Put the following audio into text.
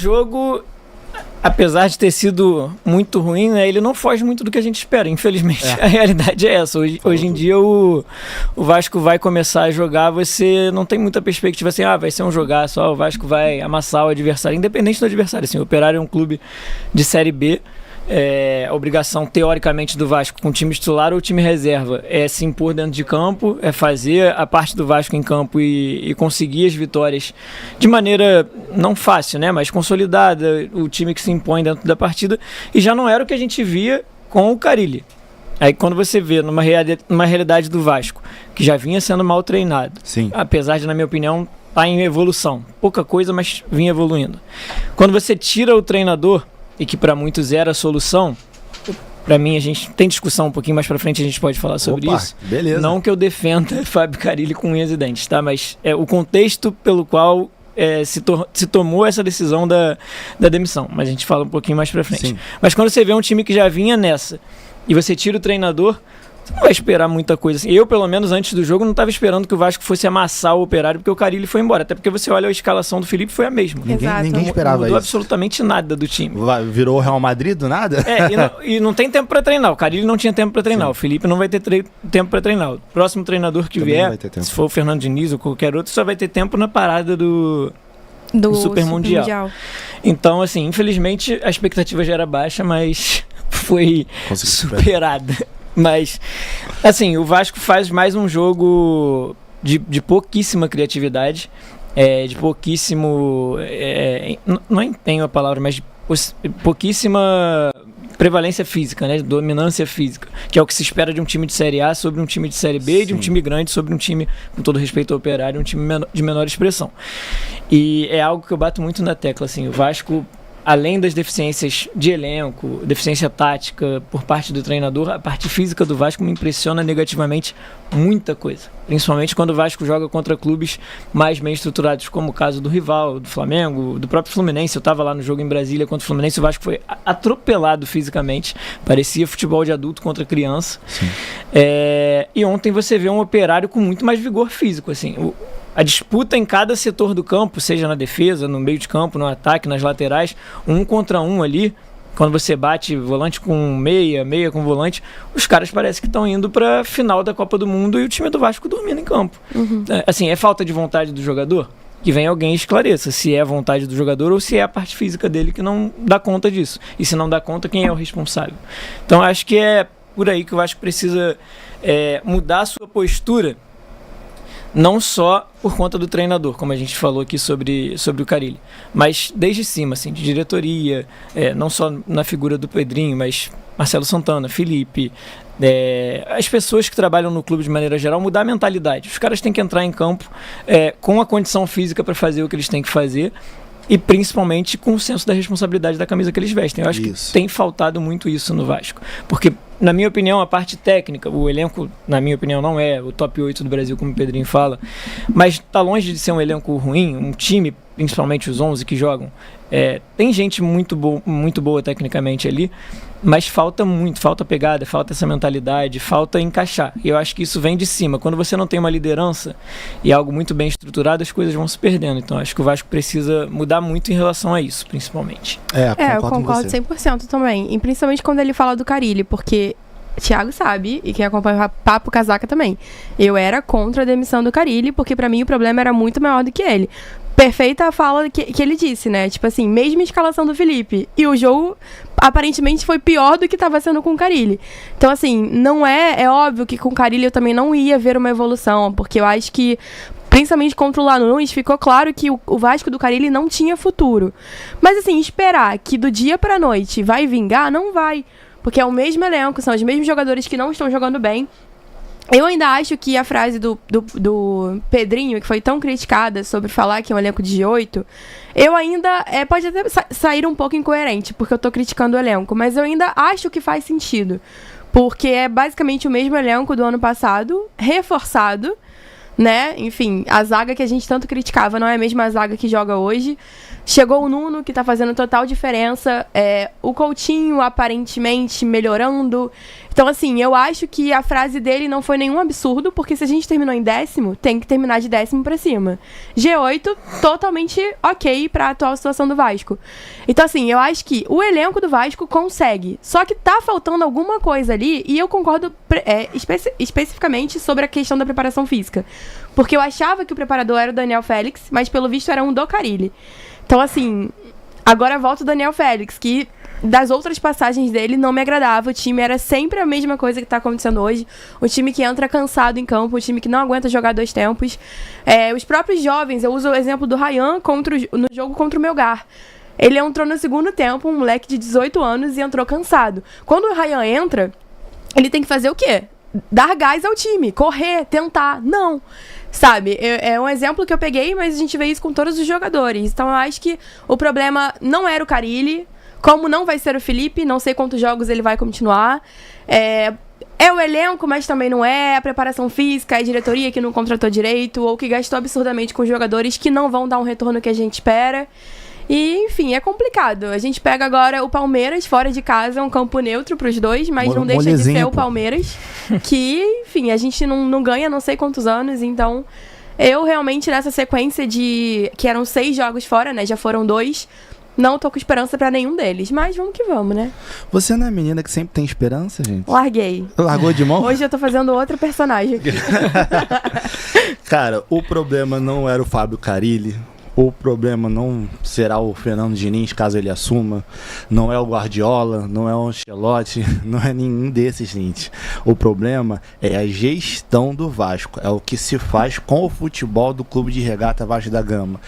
jogo, apesar de ter sido muito ruim, né, ele não foge muito do que a gente espera, infelizmente. A realidade é essa. Hoje em dia o Vasco vai começar a jogar, você não tem muita perspectiva assim, vai ser um jogar só, o Vasco vai amassar o adversário, independente do adversário. Assim, o Operário é um clube de Série B, a obrigação teoricamente do Vasco com o time titular ou time reserva é se impor dentro de campo, é fazer a parte do Vasco em campo e conseguir as vitórias de maneira não fácil, né, mas consolidada, o time que se impõe dentro da partida, e já não era o que a gente via com o Carille. Aí quando você vê numa realidade do Vasco, que já vinha sendo mal treinado, Sim. apesar de, na minha opinião, estar em evolução, pouca coisa, mas vinha evoluindo. Quando você tira o treinador, e que para muitos era a solução, para mim a gente tem discussão um pouquinho mais para frente, a gente pode falar sobre isso. Beleza. Não que eu defenda Fábio Carille com unhas e dentes, tá? Mas o contexto pelo qual se tomou essa decisão da demissão. Mas a gente fala um pouquinho mais para frente. Sim. Mas quando você vê um time que já vinha nessa e você tira o treinador, você não vai esperar muita coisa assim. Eu, pelo menos antes do jogo, não estava esperando que o Vasco fosse amassar o Operário, porque o Carille foi embora. Até porque você olha a escalação do Felipe, foi a mesma. Ninguém esperava não mudou isso. absolutamente nada do time. Virou o Real Madrid do nada? E não tem tempo para treinar. O Carille não tinha tempo para treinar. Sim. O Felipe não vai ter tempo para treinar. O próximo treinador que Também vier, se for o Fernando Diniz ou qualquer outro, só vai ter tempo na parada do Super Mundial. Então, assim, infelizmente a expectativa já era baixa, mas foi superada. Mas, assim, o Vasco faz mais um jogo de pouquíssima criatividade, de pouquíssimo... não empenho a palavra, mas de pouquíssima prevalência física, né? Dominância física, que é o que se espera de um time de Série A sobre um time de Série B, e de um time grande sobre um time, com todo respeito ao Operário, um time de menor expressão. E é algo que eu bato muito na tecla, assim, o Vasco, além das deficiências de elenco, deficiência tática por parte do treinador, a parte física do Vasco me impressiona negativamente muita coisa. Principalmente quando o Vasco joga contra clubes mais bem estruturados, como o caso do rival, do Flamengo, do próprio Fluminense. Eu estava lá no jogo em Brasília contra o Fluminense, o Vasco foi atropelado fisicamente, parecia futebol de adulto contra criança. E ontem você vê um Operário com muito mais vigor físico, assim, a disputa em cada setor do campo, seja na defesa, no meio de campo, no ataque, nas laterais, 1 contra 1 ali, quando você bate volante com meia com volante, os caras parecem que estão indo para a final da Copa do Mundo e o time do Vasco dormindo em campo. Assim, é falta de vontade do jogador? Que vem alguém e esclareça se é a vontade do jogador ou se é a parte física dele que não dá conta disso. E se não dá conta, quem é o responsável? Então acho que é por aí que o Vasco precisa mudar a sua postura, não só por conta do treinador, como a gente falou aqui sobre o Carille, mas desde cima, assim, de diretoria, não só na figura do Pedrinho, mas Marcelo Santana, Felipe, as pessoas que trabalham no clube de maneira geral, mudar a mentalidade. Os caras têm que entrar em campo com a condição física para fazer o que eles têm que fazer, e principalmente com o senso da responsabilidade da camisa que eles vestem. Eu acho que tem faltado muito isso no Vasco, porque, na minha opinião, a parte técnica, o elenco, na minha opinião, não é o top 8 do Brasil, como o Pedrinho fala, mas está longe de ser um elenco ruim, um time, principalmente os 11 que jogam, tem gente muito boa tecnicamente ali, mas falta pegada, falta essa mentalidade, falta encaixar. E eu acho que isso vem de cima. Quando você não tem uma liderança e algo muito bem estruturado, as coisas vão se perdendo. Então acho que o Vasco precisa mudar muito em relação a isso, principalmente. Eu concordo 100% também. E principalmente quando ele fala do Carille, porque Thiago sabe, e quem acompanha o Papo Casaca também, eu era contra a demissão do Carille, porque pra mim o problema era muito maior do que ele. Perfeita a fala que ele disse, né? Tipo assim, mesma escalação do Felipe. E o jogo, aparentemente, foi pior do que estava sendo com o Carille. Então, assim, não é óbvio que com o Carille eu também não ia ver uma evolução, porque eu acho que, principalmente contra o Lanús, ficou claro que o Vasco do Carille não tinha futuro. Mas, assim, esperar que do dia pra noite vai vingar, não vai. Porque é o mesmo elenco, são os mesmos jogadores que não estão jogando bem. Eu ainda acho que a frase do Pedrinho, que foi tão criticada sobre falar que é um elenco de 8, eu ainda... pode até sair um pouco incoerente, porque eu tô criticando o elenco, mas eu ainda acho que faz sentido. Porque é basicamente o mesmo elenco do ano passado, reforçado, né? Enfim, a zaga que a gente tanto criticava não é a mesma zaga que joga hoje. Chegou o Nuno, que tá fazendo total diferença. O Coutinho, aparentemente, melhorando. Então, Então, assim, eu acho que a frase dele não foi nenhum absurdo, porque se a gente terminou em 10º, tem que terminar de 10º pra cima. G8, totalmente ok pra atual situação do Vasco. Então, assim, eu acho que o elenco do Vasco consegue. Só que tá faltando alguma coisa ali, e eu concordo especificamente sobre a questão da preparação física. Porque eu achava que o preparador era o Daniel Félix, mas pelo visto era um do Carille. Então, assim, agora volta o Daniel Félix, que das outras passagens dele não me agradava. O time era sempre a mesma coisa que tá acontecendo hoje. O time que entra cansado em campo, o time que não aguenta jogar 2 tempos. Os próprios jovens, eu uso o exemplo do Ryan no jogo contra o Melgar. Ele entrou no segundo tempo, um moleque de 18 anos, e entrou cansado. Quando o Ryan entra, ele tem que fazer o quê? Dar gás ao time, correr, tentar. Não. Sabe, é um exemplo que eu peguei, mas a gente vê isso com todos os jogadores. Então eu acho que o problema não era o Carille, como não vai ser o Felipe, não sei quantos jogos ele vai continuar. É o elenco, mas também não é. A preparação física, a diretoria que não contratou direito, ou que gastou absurdamente com jogadores que não vão dar um retorno que a gente espera. E, enfim, é complicado. A gente pega agora o Palmeiras fora de casa, um campo neutro pros dois, mas não deixa de ser o Palmeiras. Que, enfim, a gente não ganha não sei quantos anos, então eu realmente nessa sequência que eram 6 jogos fora, né, já foram 2, não tô com esperança pra nenhum deles, mas vamos que vamos, né? Você não é menina que sempre tem esperança, gente? Larguei. Largou de mão? Hoje eu tô fazendo outro personagem aqui. Cara, o problema não era o Fábio Carille. O problema não será o Fernando Diniz, caso ele assuma. Não é o Guardiola, não é o Ancelotti, não é nenhum desses, gente. O problema é a gestão do Vasco. É o que se faz com o futebol do Clube de Regata Vasco da Gama.